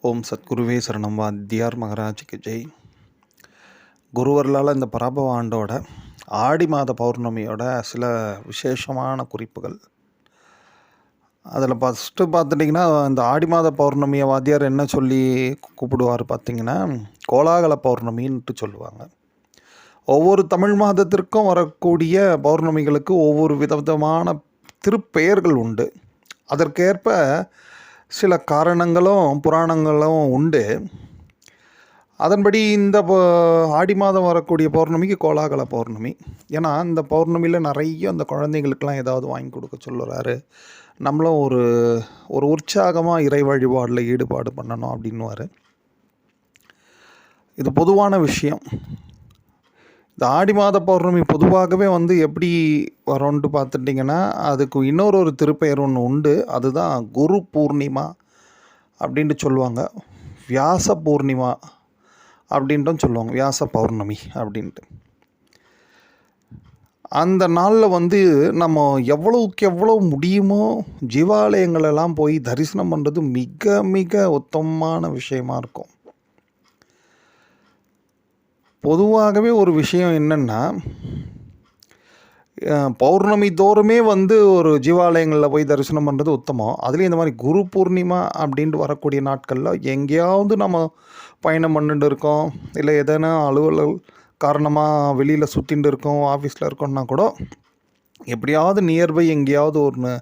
ஓம் சத்குருவே சரணம். வாத்தியார் மகராஜுக்கு ஜெய். குருவர்களால் இந்த பராபவ ஆண்டோட ஆடி மாத பௌர்ணமியோட சில விசேஷமான குறிப்புகள். அதில் ஃபஸ்ட்டு பார்த்துட்டிங்கன்னா, இந்த ஆடி மாத பௌர்ணமியை வாத்தியார் என்ன சொல்லி கூப்பிடுவார் பார்த்திங்கன்னா, கோலாகல பௌர்ணமின்ட்டு சொல்லுவாங்க. ஒவ்வொரு தமிழ் மாதத்திற்கும் வரக்கூடிய பௌர்ணமிகளுக்கு ஒவ்வொரு விதவிதமான திருப்பெயர்கள் உண்டு. அதற்கேற்ப சில காரணங்களும் புராணங்களும் உண்டு. அதன்படி இந்த ஆடி மாதம் வரக்கூடிய பௌர்ணமிக்கு கோலாகல பௌர்ணமி. ஏன்னா இந்த பௌர்ணமியில் நிறைய அந்த குழந்தைங்களுக்கெல்லாம் ஏதாவது வாங்கி கொடுக்க சொல்லுறாரு. நம்மளும் ஒரு ஒரு உற்சாகமாக இறை வழிபாடில் ஈடுபாடு பண்ணணும் அப்படின்னுவார். இது பொதுவான விஷயம். இந்த ஆடி மாத பௌர்ணமி பொதுவாகவே எப்படி வரோன்ட்டு பார்த்துட்டிங்கன்னா, அதுக்கு இன்னொரு திருப்பெயர் ஒன்று உண்டு. அதுதான் குரு பூர்ணிமா அப்படின்ட்டு சொல்லுவாங்க. வியாச பூர்ணிமா அப்படின்ட்டும் சொல்லுவாங்க. வியாச பௌர்ணமி அப்படின்ட்டு. அந்த நாளில் நம்ம எவ்வளவுக்கு எவ்வளோ முடியுமோ ஜீவாலயங்களெல்லாம் போய் தரிசனம் பண்ணுறது மிக மிக உத்தமமான விஷயமா இருக்கும். பொதுவாகவே ஒரு விஷயம் என்னென்னா, பௌர்ணமி தோறுமே ஒரு ஜீவாலயங்களில் போய் தரிசனம் பண்ணுறது உத்தமம். அதுலேயும் இந்த மாதிரி குரு பூர்ணிமா அப்படின்ட்டு வரக்கூடிய நாட்களில் எங்கேயாவது நம்ம பயணம் பண்ணிட்டு இருக்கோம், இல்லை எதனா அலுவலக காரணமாக வெளியில் சுற்றிட்டு இருக்கோம், ஆஃபீஸில் இருக்கோம்னா கூட எப்படியாவது நியர்பை எங்கேயாவது ஒன்று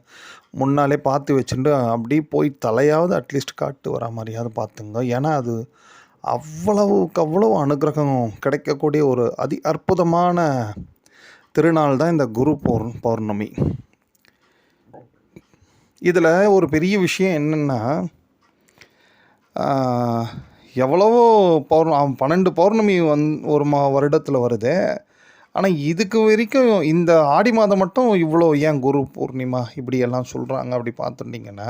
முன்னாலே பார்த்து வச்சுட்டு அப்படியே போய் தலையாவது அட்லீஸ்ட் காட்டு வர மாதிரியாவது பார்த்துங்க. ஏன்னா அது அவ்வளவுக்கு அவ்வளவு அனுகிரகம் கிடைக்கக்கூடிய ஒரு அற்புதமான திருநாள் தான் இந்த குரு பௌர்ணமி. இதில் ஒரு பெரிய விஷயம் என்னென்னா, எவ்வளவோ 12 பௌர்ணமி ஒரு வருடத்தில் வருது. ஆனால் இதுக்கு வரைக்கும் இந்த ஆடி மாதம் மட்டும் இவ்வளோ ஏன் குரு பூர்ணிமா இப்படியெல்லாம் சொல்கிறாங்க அப்படி பார்த்துட்டிங்கன்னா,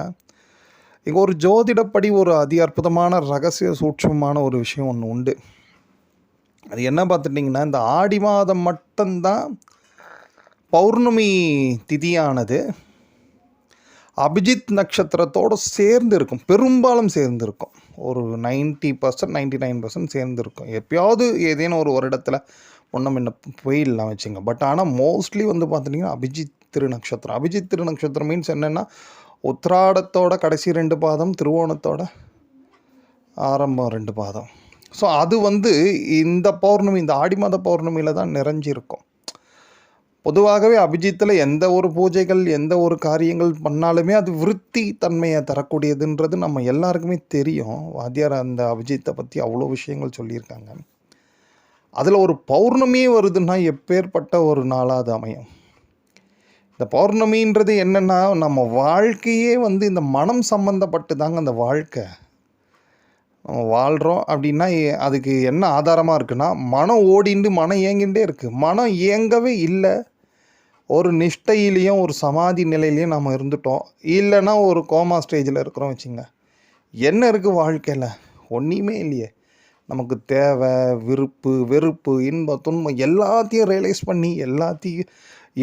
இங்கே ஒரு ஜோதிடப்படி ஒரு அற்புதமான ரகசிய சூட்சமான ஒரு விஷயம் ஒன்று உண்டு. அது என்ன பார்த்துட்டிங்கன்னா, இந்த ஆடி மாதம் மட்டும்தான் பௌர்ணமி திதியானது அபிஜித் நட்சத்திரத்தோடு சேர்ந்து இருக்கும். பெரும்பாலும் சேர்ந்து இருக்கும். ஒரு 90%, 99% சேர்ந்து இருக்கும். எப்பயாவது ஏதேனும் ஒரு வருடத்தில் ஒன்றும் முன்ன போயிடலாம் வச்சுங்க. பட் ஆனால் மோஸ்ட்லி பார்த்துட்டிங்கன்னா அபிஜித் திருநக்ஷத்திரம். அபிஜித் திருநக்ஷத்திரம் மீன்ஸ் என்னென்னா, உத்திராடத்தோட கடைசி 2 பாதம், திருவோணத்தோட ஆரம்பம் 2 பாதம். ஸோ அது இந்த பௌர்ணமி, இந்த ஆடி மாத பௌர்ணமியில் தான் நிறைஞ்சிருக்கும். பொதுவாகவே அபிஜித்தில் எந்த ஒரு பூஜைகள், எந்த ஒரு காரியங்கள் பண்ணாலுமே அது விருத்தி தன்மையை தரக்கூடியதுன்றது நம்ம எல்லாருக்குமே தெரியும். வாத்தியார் அந்த அபிஜித்தை பற்றி அவ்வளோ விஷயங்கள் சொல்லியிருக்காங்க. அதில் ஒரு பௌர்ணமியே வருதுன்னா எப்பேற்பட்ட ஒரு நாளாக அது அமையும். இந்த பௌர்ணமின்றது என்னென்னா, நம்ம வாழ்க்கையே இந்த மனம் சம்மந்தப்பட்டு தாங்க அந்த வாழ்க்கை. நம்ம வாழ்கிறோம் அப்படின்னா அதுக்கு என்ன ஆதாரமாக இருக்குன்னா, மனம் ஓடிண்டு மனம் ஏங்கின்றே இருக்குது. மனம் இயங்கவே இல்லை. ஒரு நிஷ்டையிலையும் ஒரு சமாதி நிலையிலையும் நம்ம இருந்துட்டோம். இல்லைன்னா ஒரு கோமா ஸ்டேஜில் இருக்கிறோம் வச்சுங்க. என்ன இருக்குது வாழ்க்கையில்? ஒன்றுமே இல்லையே. நமக்கு தேவை, விருப்பு, வெறுப்பு, இன்பம், துன்பம் எல்லாத்தையும் ரியலைஸ் பண்ணி எல்லாத்தையும்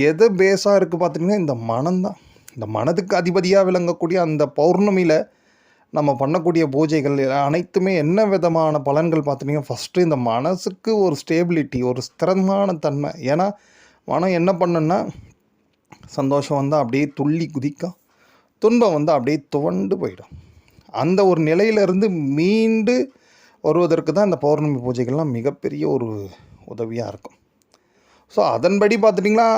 எது பேஸாக இருக்குது பார்த்திங்கன்னா, இந்த மனம்தான். இந்த மனதுக்கு அதிபதியாக விளங்கக்கூடிய அந்த பௌர்ணமியில் நம்ம பண்ணக்கூடிய பூஜைகள் அனைத்துமே என்ன விதமான பலன்கள் பார்த்திங்கன்னா, ஃபஸ்ட்டு இந்த மனசுக்கு ஒரு ஸ்டேபிலிட்டி, ஒரு ஸ்திரமான தன்மை. ஏன்னா மனம் என்ன பண்ணுன்னா, சந்தோஷம் அப்படியே துள்ளி குதிக்கும், துன்பம் அப்படியே துவண்டு போயிடும். அந்த ஒரு நிலையிலிருந்து மீண்டு வருவதற்கு தான் இந்த பௌர்ணமி பூஜைகள்லாம் மிகப்பெரிய ஒரு உதவியாக இருக்கும். ஸோ அதன்படி பார்த்துட்டிங்கன்னா,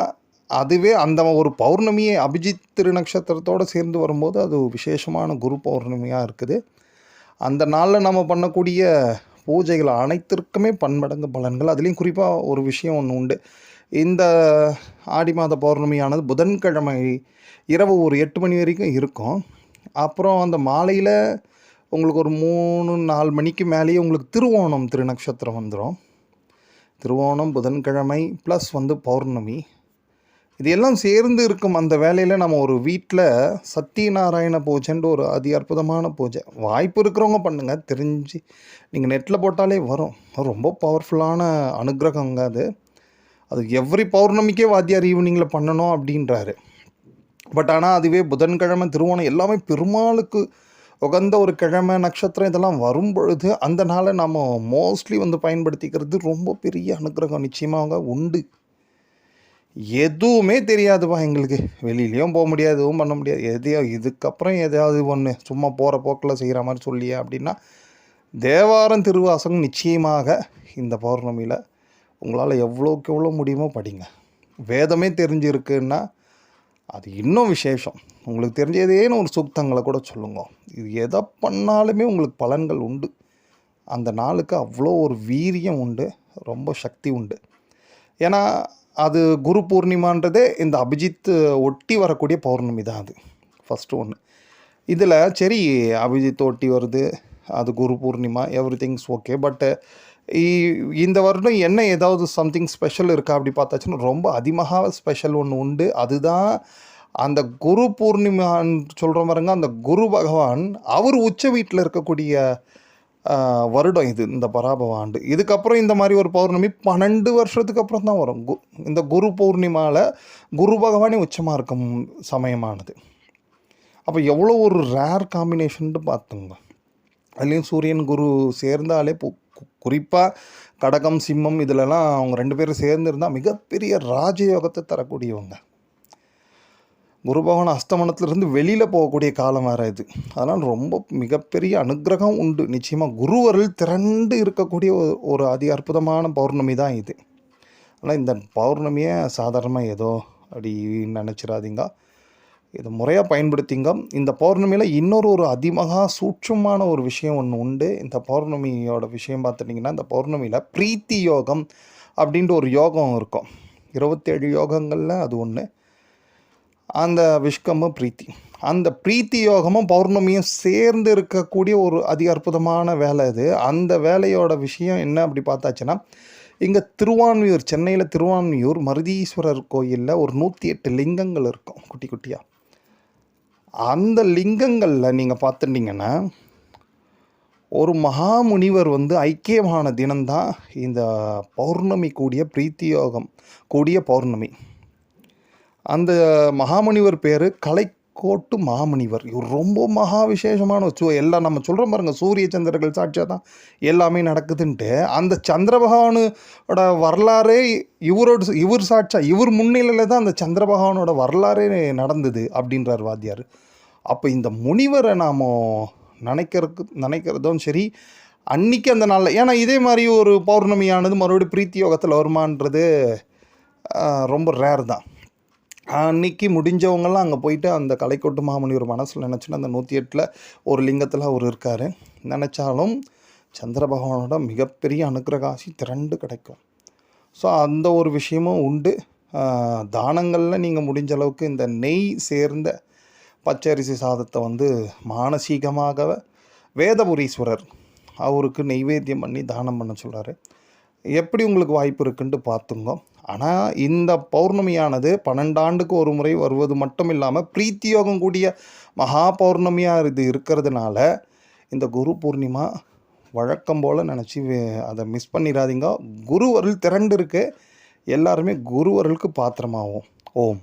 அதுவே அந்த ஒரு பௌர்ணமியை அபிஜித் திருநக்ஷத்திரத்தோடு சேர்ந்து வரும்போது அது விசேஷமான குரு பௌர்ணமியாக இருக்குது. அந்த நாளில் நம்ம பண்ணக்கூடிய பூஜைகள் அனைத்திற்குமே பன்மடங்கு பலன்கள். அதுலேயும் குறிப்பாக ஒரு விஷயம் ஒன்று உண்டு. இந்த ஆடி மாத பௌர்ணமியானது புதன்கிழமை இரவு ஒரு 8 மணி வரைக்கும் இருக்கும். அப்புறம் அந்த மாலையில் உங்களுக்கு ஒரு 3-4 மணிக்கு மேலேயே உங்களுக்கு திருவோணம் திருநக்ஷத்திரம் வந்துடும். திருவோணம் புதன்கிழமை ப்ளஸ் பௌர்ணமி, இது எல்லாம் சேர்ந்து இருக்கும். அந்த வேலையில் நம்ம ஒரு வீட்டில் சத்தியநாராயண பூஜைன்ற ஒரு அற்புதமான பூஜை, வாய்ப்பு இருக்கிறவங்க பண்ணுங்கள். தெரிஞ்சு நீங்கள் நெட்டில் போட்டாலே வரும். ரொம்ப பவர்ஃபுல்லான அனுகிரகங்க அது. அது எவ்ரி பௌர்ணமிக்கே வாத்தியார் ஈவினிங்கில் பண்ணணும் அப்படின்றாரு. பட் ஆனால் அதுவே புதன்கிழமை திருவோணம் எல்லாமே பெருமாளுக்கு உகந்த ஒரு கிழமை நட்சத்திரம் இதெல்லாம் வரும் பொழுது அந்த நாளை நம்ம மோஸ்ட்லி வந்து பயன்படுத்திக்கிறது ரொம்ப பெரிய அனுக்கிரகம் நிச்சயமாக உண்டு. எதுவுமே தெரியாதுப்பா எங்களுக்கு. வெளியிலயும் போக முடியாது, எதுவும் பண்ண முடியாது. எதையோ இதுக்கப்புறம் எதையாவது ஒன்று சும்மா போகிற போக்கில் செய்கிற மாதிரி சொல்லியே அப்படின்னா, தேவாரம் திருவாசகம் நிச்சயமாக இந்த பௌர்ணமியில் உங்களால் எவ்வளோக்கு எவ்வளோ முடியுமோ படிங்க. வேதமே தெரிஞ்சிருக்குன்னா அது இன்னும் விசேஷம். உங்களுக்கு தெரிஞ்ச ஏதேனும் ஒரு சூக்தங்களை கூட சொல்லுங்க. இது எதை பண்ணாலுமே உங்களுக்கு பலன்கள் உண்டு. அந்த நாளுக்கு அவ்வளோ ஒரு வீரியம் உண்டு, ரொம்ப சக்தி உண்டு. ஏன்னா அது குரு பூர்ணிமான்றதே இந்த அபிஜித் ஒட்டி வரக்கூடிய பௌர்ணமி தான் அது ஃபஸ்ட்டு ஒன்று. இதில் சரி அபிஜித் ஒட்டி வருது, அது Guru Purnima, every things okay. பட்டு இந்த வருடம் என்ன ஏதாவது சம்திங் ஸ்பெஷல் இருக்கா அப்படி பார்த்தாச்சுன்னா ரொம்ப அதிகமாக ஸ்பெஷல் ஒன்று உண்டு. அதுதான் அந்த குரு பூர்ணிமான்னு சொல்கிற பாருங்க, அந்த குரு பகவான் அவர் உச்ச வீட்டில் இருக்கக்கூடிய வருடம் இது, இந்த பராபவ ஆண்டு. இதுக்கப்புறம் இந்த மாதிரி ஒரு பௌர்ணமி 12 வருஷத்துக்கு அப்புறம் தான் வரும். இந்த குரு பௌர்ணிமாவில் குரு பகவானே உச்சமாக இருக்கும் சமயமானது. அப்போ எவ்வளோ ஒரு ரேர் காம்பினேஷன்ட்டு பார்த்துங்க. அதுலேயும் சூரியன் குரு சேர்ந்தாலே குறிப்பாக கடகம் சிம்மம் இதிலலாம் அவங்க 2 பேரும் சேர்ந்துருந்தால் மிகப்பெரிய ராஜயோகத்தை தரக்கூடியவங்க. குரு பகவான் அஸ்தமனத்திலிருந்து வெளியில் போகக்கூடிய காலம் வேறு இது. அதனால் ரொம்ப மிகப்பெரிய அனுக்கிரகம் உண்டு. நிச்சயமாக குருவருள் திரண்டு இருக்கக்கூடிய ஒரு அதி அற்புதமான பௌர்ணமி தான் இது. ஆனால் இந்த பௌர்ணமியை சாதாரணமாக ஏதோ அப்படி நினச்சிடாதீங்க. இதை முறையாக பயன்படுத்திங்க. இந்த பௌர்ணமியில் இன்னொரு ஒரு அதிமகா சூட்சமான ஒரு விஷயம் ஒன்று உண்டு. இந்த பௌர்ணமியோட விஷயம் பார்த்துட்டிங்கன்னா, இந்த பௌர்ணமியில் பிரீத்தி யோகம் அப்படின்ட்டு ஒரு யோகம் இருக்கும். 27 யோகங்களில் அது ஒன்று. அந்த விஷ்கமும் பிரீத்தி, அந்த பிரீத்தி யோகமும் பௌர்ணமியும் சேர்ந்து இருக்கக்கூடிய ஒரு அதி அற்புதமான வேலை இது. அந்த வேலையோட விஷயம் என்ன அப்படி பார்த்தாச்சுன்னா, இங்கே திருவான்மியூர், சென்னையில் திருவான்மியூர் மருதீஸ்வரர் கோயிலில் ஒரு 108 லிங்கங்கள் இருக்கும் குட்டி குட்டியாக. அந்த லிங்கங்களில் நீங்கள் பார்த்துட்டிங்கன்னா, ஒரு மகாமுனிவர் வந்து ஐக்கியமான தினம்தான் இந்த பௌர்ணமி கூடிய பிரீத்தி யோகம் கூடிய பௌர்ணமி. அந்த மகாமுனிவர் பேர் கலைக்கோட்டு மாமுனிவர். இவர் ரொம்ப மகா விசேஷமான எல்லாம் நம்ம சொல்கிறோம் பாருங்க, சூரிய சந்திரர்கள் சாட்சியாக தான் எல்லாமே நடக்குதுன்ட்டு. அந்த சந்திர பகவானோட வரலாறே இவர் சாட்சியா, இவர் முன்னிலையில் தான் அந்த சந்திர பகவானோட வரலாறே நடந்தது அப்படின்றார் வாத்தியார். அப்போ இந்த முனிவரை நாம் நினைக்கிறதும் சரி, அன்றைக்கி அந்த நாளில், ஏன்னா இதே மாதிரி ஒரு பௌர்ணமியானது மறுபடியும் பிரீத்தி யோகத்தில் வருமானது ரொம்ப ரேர் தான். அன்றைக்கி முடிஞ்சவங்கெல்லாம் அங்கே போயிட்டு அந்த கலைக்கோட்டு மாமுனிவர் மனசில் நினச்சின்னா அந்த 108 ஒரு லிங்கத்தில் அவர் இருக்கார். நினச்சாலும் சந்திர பகவானோட மிகப்பெரிய அனுக்கிரகாசி திரண்டு கிடைக்கும். ஸோ அந்த ஒரு விஷயமும் உண்டு. தானங்களில் நீங்கள் முடிஞ்ச அளவுக்கு இந்த நெய் சேர்ந்த பச்சரிசி சாதத்தை வந்து மானசீகமாக வேதபுரீஸ்வரர் அவருக்கு நெய்வேத்தியம் பண்ணி தானம் பண்ண சொல்கிறாரு. எப்படி உங்களுக்கு வாய்ப்பு இருக்குன்ட்டு பார்த்துங்க. ஆனால் இந்த பௌர்ணமியானது 12 ஆண்டுக்கு ஒரு முறை வருவது மட்டும் இல்லாமல் பிரீத்தி யோகம் கூடிய மகா பௌர்ணமியாக இது இருக்கிறதுனால இந்த குரு பூர்ணிமா வழக்கம் போல் நினச்சி அதை மிஸ் பண்ணிடாதீங்க. குருவருள் திரண்டு இருக்கு. எல்லாருமே குருவருளுக்கு பாத்திரமாகும். ஓம்.